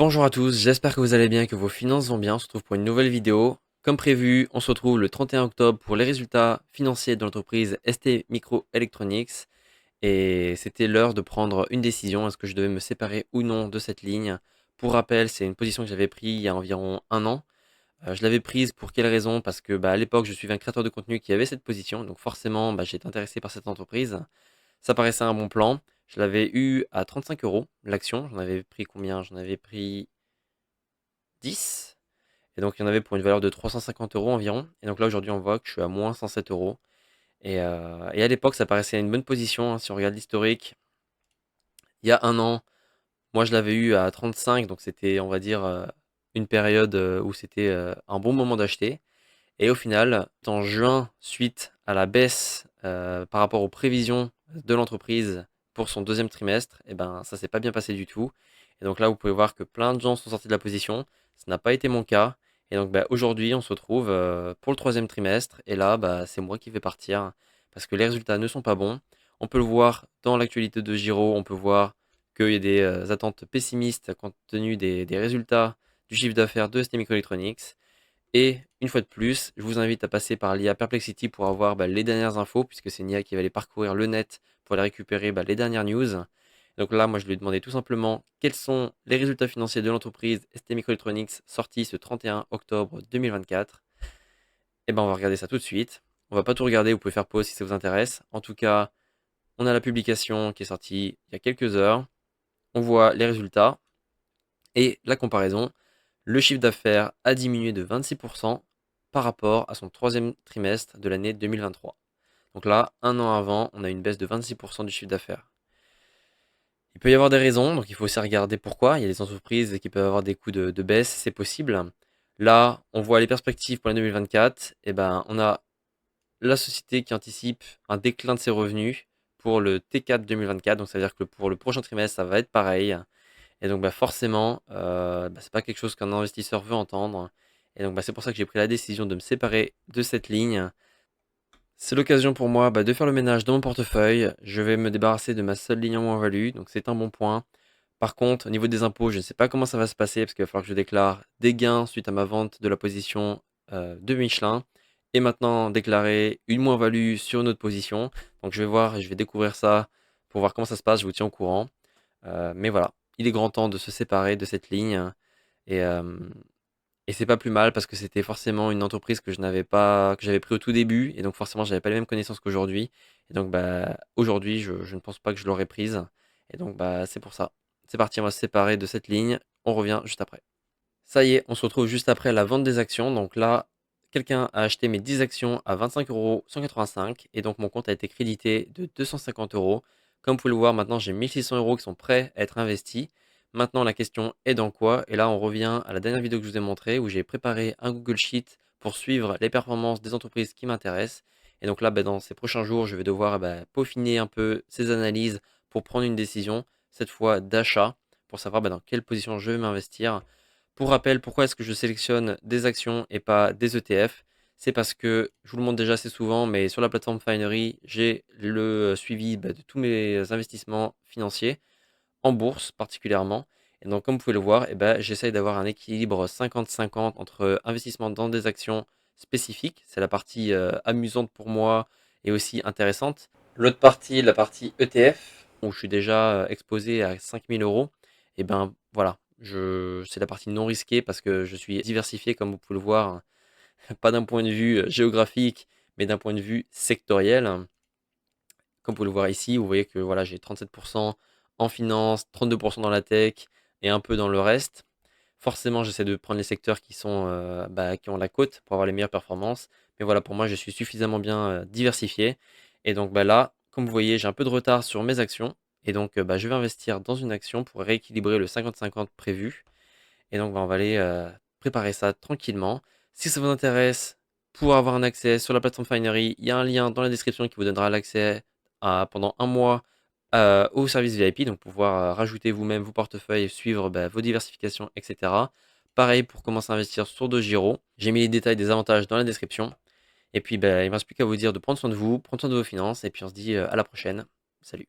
Bonjour à tous, j'espère que vous allez bien, que vos finances vont bien. On se retrouve pour une nouvelle vidéo. Comme prévu, on se retrouve le 31 octobre pour les résultats financiers de l'entreprise ST Microelectronics. Et c'était l'heure de prendre une décision. Est-ce que je devais me séparer ou non de cette ligne? Pour rappel, c'est une position que j'avais prise il y a environ un an. Je l'avais prise pour quelle raison? Parce que à l'époque, je suivais un créateur de contenu qui avait cette position. Donc forcément, j'étais intéressé par cette entreprise. Ça paraissait un bon plan. Je l'avais eu à 35 euros l'action. J'en avais pris combien? J'en avais pris 10. Et donc, il y en avait pour une valeur de 350 euros environ. Et donc là, aujourd'hui, on voit que je suis à moins 107 euros. Et à l'époque, ça paraissait une bonne position, hein. Si on regarde l'historique, il y a un an, moi, je l'avais eu à 35. Donc, c'était, on va dire, une période où c'était un bon moment d'acheter. Et au final, en juin, suite à la baisse par rapport aux prévisions de l'entreprise pour son deuxième trimestre, et ben, ça s'est pas bien passé du tout. Et donc là, vous pouvez voir que plein de gens sont sortis de la position. Ça n'a pas été mon cas. Et donc aujourd'hui, on se retrouve pour le troisième trimestre. Et là, c'est moi qui vais partir parce que les résultats ne sont pas bons. On peut le voir dans l'actualité de Giro. On peut voir qu'il y a des attentes pessimistes compte tenu des résultats du chiffre d'affaires de ST Microelectronics. Et une fois de plus, je vous invite à passer par l'IA Perplexity pour avoir les dernières infos, puisque c'est une IA qui va aller parcourir le net pour aller récupérer les dernières news. Donc là, moi, je lui ai demandé tout simplement quels sont les résultats financiers de l'entreprise ST Microelectronics sortis ce 31 octobre 2024. Et ben, on va regarder ça tout de suite. On va pas tout regarder, vous pouvez faire pause si ça vous intéresse. En tout cas, on a la publication qui est sortie il y a quelques heures. On voit les résultats et la comparaison. Le chiffre d'affaires a diminué de 26% par rapport à son troisième trimestre de l'année 2023. Donc là, un an avant, on a une baisse de 26% du chiffre d'affaires. Il peut y avoir des raisons, donc il faut aussi regarder pourquoi. Il y a des entreprises qui peuvent avoir des coûts de baisse, c'est possible. Là, on voit les perspectives pour l'année 2024. Et ben, on a la société qui anticipe un déclin de ses revenus pour le T4 2024. Donc ça veut dire que pour le prochain trimestre, ça va être pareil. Et donc forcément, c'est pas quelque chose qu'un investisseur veut entendre. Et donc c'est pour ça que j'ai pris la décision de me séparer de cette ligne. C'est l'occasion pour moi de faire le ménage dans mon portefeuille. Je vais me débarrasser de ma seule ligne en moins-value, donc c'est un bon point. Par contre, au niveau des impôts, je ne sais pas comment ça va se passer parce qu'il va falloir que je déclare des gains suite à ma vente de la position de Michelin et maintenant déclarer une moins-value sur une autre position. Donc je vais voir et je vais découvrir ça pour voir comment ça se passe. Je vous tiens au courant. Mais voilà, il est grand temps de se séparer de cette ligne. Et, euh, et c'est pas plus mal parce que c'était forcément une entreprise que je n'avais pas, que j'avais pris au tout début. Et donc forcément, j'avais pas les mêmes connaissances qu'aujourd'hui. Et donc aujourd'hui, je ne pense pas que je l'aurais prise. Et donc c'est pour ça. C'est parti, on va se séparer de cette ligne. On revient juste après. Ça y est, on se retrouve juste après la vente des actions. Donc là, quelqu'un a acheté mes 10 actions à 25,185 € et donc mon compte a été crédité de 250 euros. Comme vous pouvez le voir, maintenant j'ai 1600 euros qui sont prêts à être investis. Maintenant, la question est dans quoi? Et là, on revient à la dernière vidéo que je vous ai montrée où j'ai préparé un Google Sheet pour suivre les performances des entreprises qui m'intéressent. Et donc là, dans ces prochains jours, je vais devoir peaufiner un peu ces analyses pour prendre une décision, cette fois d'achat, pour savoir dans quelle position je vais m'investir. Pour rappel, pourquoi est-ce que je sélectionne des actions et pas des ETF? C'est parce que je vous le montre déjà assez souvent, mais sur la plateforme Finery, j'ai le suivi de tous mes investissements financiers, en bourse particulièrement. Et donc, comme vous pouvez le voir, j'essaye d'avoir un équilibre 50-50 entre investissement dans des actions spécifiques, c'est la partie amusante pour moi et aussi intéressante. L'autre partie, la partie ETF, où je suis déjà exposé à 5000 euros, et ben voilà, c'est la partie non risquée parce que je suis diversifié, comme vous pouvez le voir, pas d'un point de vue géographique, mais d'un point de vue sectoriel. Comme vous pouvez le voir ici, vous voyez que voilà, j'ai 37% en finance, 32% dans la tech et un peu dans le reste. Forcément, j'essaie de prendre les secteurs qui sont qui ont la cote pour avoir les meilleures performances. Mais voilà, pour moi, je suis suffisamment bien diversifié. Et donc là, comme vous voyez, j'ai un peu de retard sur mes actions. Et donc, je vais investir dans une action pour rééquilibrer le 50-50 prévu. Et donc, on va aller préparer ça tranquillement. Si ça vous intéresse, pour avoir un accès sur la plateforme Finery, il y a un lien dans la description qui vous donnera l'accès pendant un mois au service VIP, donc pouvoir rajouter vous-même vos portefeuilles, suivre vos diversifications, etc. Pareil pour commencer à investir sur DoGiro. J'ai mis les détails des avantages dans la description. Et puis, il ne me reste plus qu'à vous dire de prendre soin de vous, prendre soin de vos finances, et puis on se dit à la prochaine. Salut.